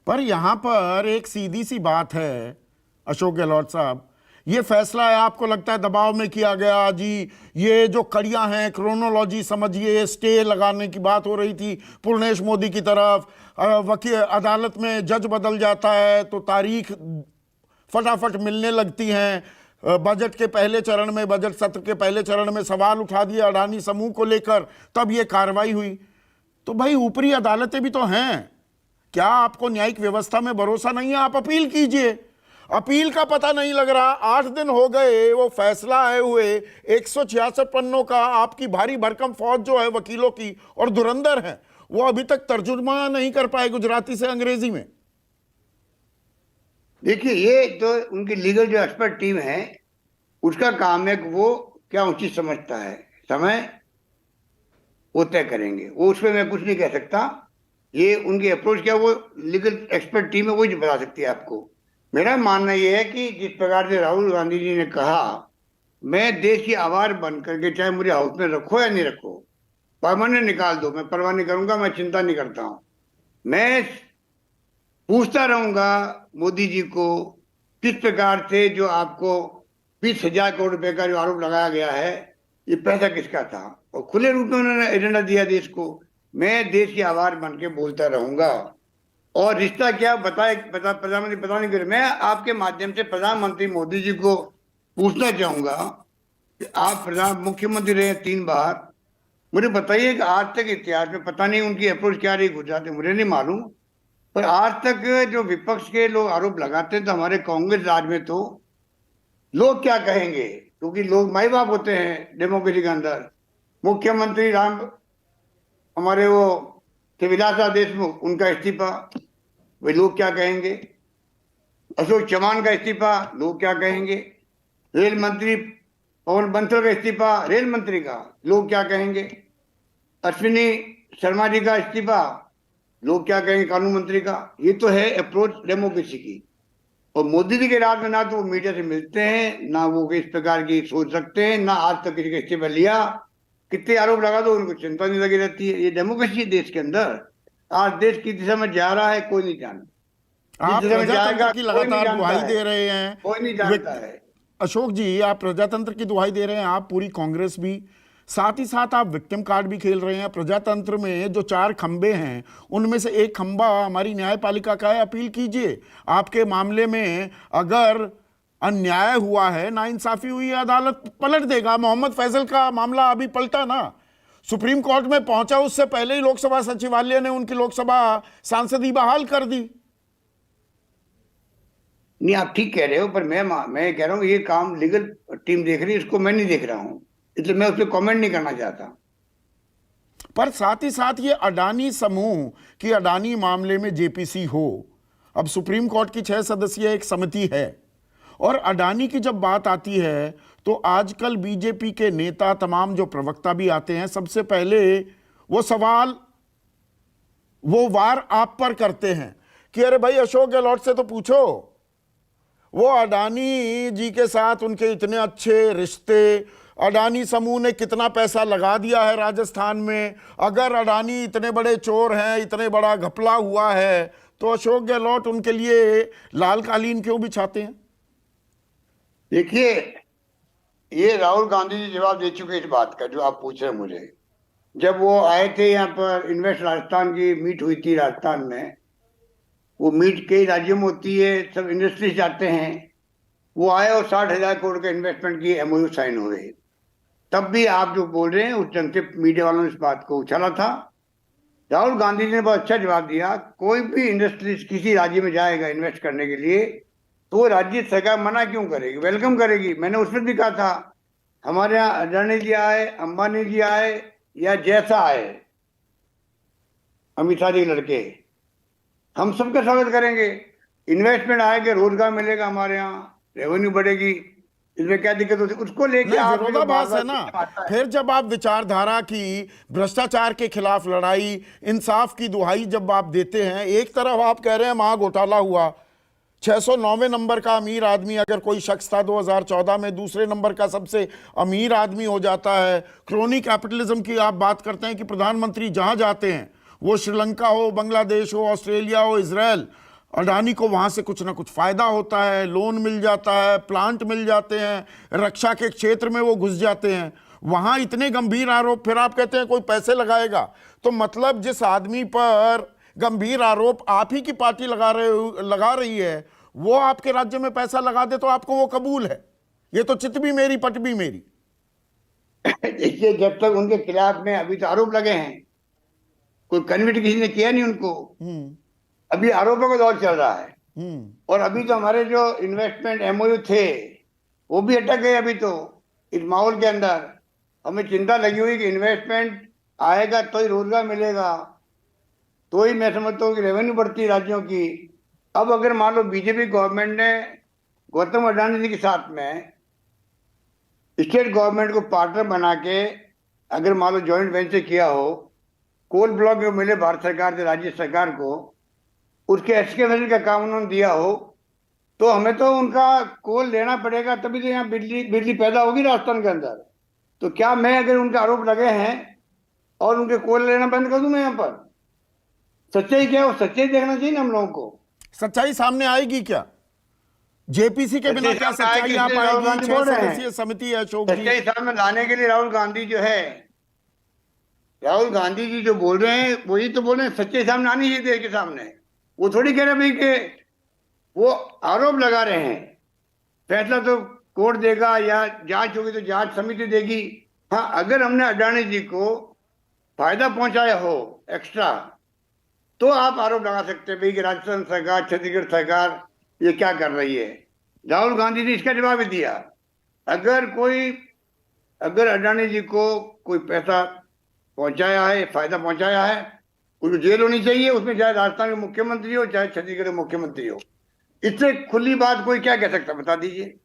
पर यहां पर एक सीधी सी बात है अशोक गहलोत साहब, ये फैसला है आपको लगता है दबाव में किया गया जी? ये जो कड़ियां हैं, क्रोनोलॉजी समझिए, स्टे लगाने की बात हो रही थी पूर्णेश मोदी की तरफ, वकील अदालत में जज बदल जाता है तो तारीख फटाफट मिलने लगती हैं, बजट के पहले चरण में, बजट सत्र के पहले चरण में सवाल उठा दिया अडानी समूह को लेकर, तब ये कार्रवाई हुई। तो भाई ऊपरी अदालतें भी तो हैं, क्या आपको न्यायिक व्यवस्था में भरोसा नहीं है? आप अपील कीजिए, अपील का पता नहीं लग रहा। 8 दिन हो गए वो फैसला आए हुए, 166 पन्नों का, आपकी भारी भरकम फौज जो है वकीलों की और धुरंधर है, वो अभी तक तर्जुमा नहीं कर पाए गुजराती से अंग्रेजी में। देखिए, ये तो उनकी लीगल जो एक्सपर्ट टीम है उसका काम है कि वो क्या उचित समझता है, समय वो तय करेंगे। वो उसमें मैं कुछ नहीं कह सकता। ये उनकी अप्रोच क्या, वो लीगल एक्सपर्ट टीम है, वही बता सकती है आपको। मेरा मानना ये है कि जिस प्रकार से राहुल गांधी जी ने कहा, मैं देश की आवाज बन करके, चाहे मुझे हाउस में रखो या नहीं रखो, परमानेंट निकाल दो, मैं परवाह नहीं करूंगा, मैं चिंता नहीं करता हूं। मैं पूछता रहूंगा मोदी जी को, किस प्रकार से जो आपको 20,000 करोड़ रुपए का जो आरोप लगाया गया है, ये पैसा किसका था? और खुले रूप में उन्होंने एजेंडा दिया देश को। मैं देश की आवाज बन के बोलता रहूंगा। और रिश्ता क्या प्रधानमंत्री पता नहीं करे। मैं आपके माध्यम से प्रधानमंत्री मोदी जी को पूछना चाहूंगा कि आप मुख्यमंत्री रहे 3 बार, मुझे बताइए कि आज तक इतिहास में, पता नहीं उनकी अप्रोच क्या रही गुजरात में, मुझे नहीं मालूम, पर आज तक जो विपक्ष के लोग आरोप लगाते हैं तो हमारे कांग्रेस राज में तो लोग क्या कहेंगे, क्योंकि लोग माई बाप होते हैं डेमोक्रेसी के अंदर। मुख्यमंत्री हमारे वो विलासा देशमुख, उनका इस्तीफा, वे लोग क्या कहेंगे? अशोक चौहान का इस्तीफा, लोग क्या कहेंगे? रेल मंत्री पवन बंसल का इस्तीफा, रेल मंत्री का, लोग क्या कहेंगे? अश्विनी शर्मा जी का इस्तीफा, लोग क्या कहेंगे कानून मंत्री का? ये तो है अप्रोच डेमोक्रेसी की। और मोदी जी के राज में ना तो वो मीडिया से मिलते हैं, ना वो इस प्रकार की सोच सकते हैं, ना आज तक किसी का इस्तीफा लिया। कितने आरोप लगा दो, उनको चिंता नहीं लगी रहती है। ये डेमोक्रेसी है देश के अंदर। आज देश की दिशा में जा रहा है, कोई नहीं जानता। आप प्रजातंत्र की लगातार दुहाई दे रहे हैं, कोई नहीं जानता है। अशोक जी आप प्रजातंत्र की दुहाई दे रहे हैं, आप, पूरी कांग्रेस भी, साथ ही साथ आप विक्टिम कार्ड भी खेल रहे हैं। प्रजातंत्र में जो 4 खंबे हैं उनमें से एक खंबा हमारी न्यायपालिका का है। अपील कीजिए, आपके मामले में अगर अन्याय हुआ है, नाइंसाफी हुई है, अदालत पलट देगा। मोहम्मद फैजल का मामला अभी पलटा ना, सुप्रीम कोर्ट में पहुंचा, उससे पहले ही लोकसभा सचिवालय ने उनकी लोकसभा सांसदी बहाल कर दी। नहीं, आप ठीक कह रहे हो, पर मैं कह रहा हूँ ये काम लीगल टीम देख रही है, इसको मैं नहीं देख रहा हूँ, इसलिए मैं उस पर कॉमेंट नहीं करना चाहता। पर साथ ही साथ ये अडानी समूह की, अडानी मामले में जेपीसी हो, अब सुप्रीम कोर्ट की 6 सदस्यीय एक समिति है, और अडानी की जब बात आती है तो आजकल बीजेपी के नेता, तमाम जो प्रवक्ता भी आते हैं, सबसे पहले वो सवाल, वो वार आप पर करते हैं कि अरे भाई अशोक गहलोत से तो पूछो, वो अडानी जी के साथ उनके इतने अच्छे रिश्ते, अडानी समूह ने कितना पैसा लगा दिया है राजस्थान में, अगर अडानी इतने बड़े चोर हैं, इतने बड़ा घपला हुआ है, तो अशोक गहलोत उनके लिए लाल कालीन क्यों बिछाते हैं? देखिए, ये राहुल गांधी जी जवाब दे चुके इस बात का जो आप पूछ रहे हैं मुझे। जब वो आए थे यहाँ पर, इन्वेस्ट राजस्थान की मीट हुई थी राजस्थान में, वो मीट कई राज्यों में होती है, सब इंडस्ट्रीज जाते हैं, वो आए और 60,000 करोड़ के इन्वेस्टमेंट की एमओयू साइन हुए। तब भी आप जो बोल रहे हैं, उस ढंग से मीडिया वालों ने इस बात को उछाला था। राहुल गांधी जी ने बहुत अच्छा जवाब दिया। कोई भी इंडस्ट्रीज किसी राज्य में जाएगा इन्वेस्ट करने के लिए, तो वो राज्य सरकार मना क्यों करेगी? वेलकम करेगी। मैंने उसमें भी कहा था, हमारे यहाँ अडानी जी आए, अंबानी जी आए, या जैसा आए, अमित शाह जी लड़के, हम सबका स्वागत करेंगे। इन्वेस्टमेंट आएगा, रोजगार मिलेगा, हमारे यहाँ रेवेन्यू बढ़ेगी, इसमें क्या दिक्कत होती है? उसको लेके आप विरोधाभास है ना। फिर जब आप विचारधारा की, भ्रष्टाचार के खिलाफ लड़ाई, इंसाफ की दुहाई जब आप देते हैं, एक तरफ आप कह रहे हैं महाघोटाला हुआ, 609वें नंबर का अमीर आदमी अगर कोई शख्स था 2014 में, दूसरे नंबर का सबसे अमीर आदमी हो जाता है। क्रोनी कैपिटलिज्म की आप बात करते हैं कि प्रधानमंत्री जहां जाते हैं, वो श्रीलंका हो, बांग्लादेश हो, ऑस्ट्रेलिया हो, इजराइल, अडानी को वहां से कुछ ना कुछ फायदा होता है, लोन मिल जाता है, प्लांट मिल जाते हैं, रक्षा के क्षेत्र में वो घुस जाते हैं, वहां इतने गंभीर आरोप, फिर आप कहते हैं कोई पैसे लगाएगा। तो मतलब जिस आदमी पर गंभीर आरोप आप ही की पार्टी लगा रही है, वो आपके राज्य में पैसा लगा दे तो आपको वो कबूल है? ये तो चित भी मेरी पट भी मेरी। देखिए, जब तक उनके खिलाफ में अभी तो आरोप लगे हैं, कोई कन्विक्ट किसी ने किया नहीं उनको, अभी आरोपों का दौर चल रहा है। और अभी तो हमारे जो इन्वेस्टमेंट एमओयू थे वो भी अटक गए। अभी तो इस माहौल के अंदर हमें चिंता लगी हुई कि इन्वेस्टमेंट आएगा तो ही रोजगार मिलेगा, तो ही मैं समझता हूँ कि रेवेन्यू बढ़ती है राज्यों की। अब अगर मान लो बीजेपी गवर्नमेंट ने गौतम अडानी जी के साथ में स्टेट गवर्नमेंट को पार्टनर बना के अगर मान लो जॉइंट वेंचर किया हो, कोल ब्लॉक जो मिले भारत सरकार से राज्य सरकार को, उसके एक्सकेवेशन का काम उन्होंने दिया हो, तो हमें तो उनका कोल लेना पड़ेगा, तभी तो यहाँ बिजली पैदा होगी राजस्थान के अंदर। तो क्या मैं अगर उनके आरोप लगे हैं और उनके कोल लेना बंद कर दूं मैं यहाँ पर? सच्चाई क्या है, वो सच्चाई देखना चाहिए ना हम लोगों को। सच्चाई सामने आएगी क्या? जेपीसी के बिना क्या सच्चाई आ पाएगी? 6 सदस्यीय समिति है अशोक जी। सच्चाई सामने लाने के लिए राहुल गांधी जो है, राहुल गांधी जी जो बोल रहे हैं वही तो बोल रहे हैं, सच्चाई सामने आनी चाहिए देश के सामने। वो थोड़ी कह रहे भाई कि वो आरोप लगा रहे हैं, फैसला तो कोर्ट देगा या जांच होगी तो जांच समिति देगी। हाँ, अगर हमने अडानी जी को फायदा पहुंचाया हो एक्स्ट्रा, तो आप आरोप लगा सकते हैं भाई कि राजस्थान सरकार, छत्तीसगढ़ सरकार ये क्या कर रही है। राहुल गांधी ने इसका जवाब भी दिया, अगर अडानी जी को कोई पैसा पहुंचाया है, फायदा पहुंचाया है, उसको जेल होनी चाहिए, उसमें चाहे राजस्थान के मुख्यमंत्री हो चाहे छत्तीसगढ़ के मुख्यमंत्री हो। इससे खुली बात कोई क्या कह सकता, बता दीजिए।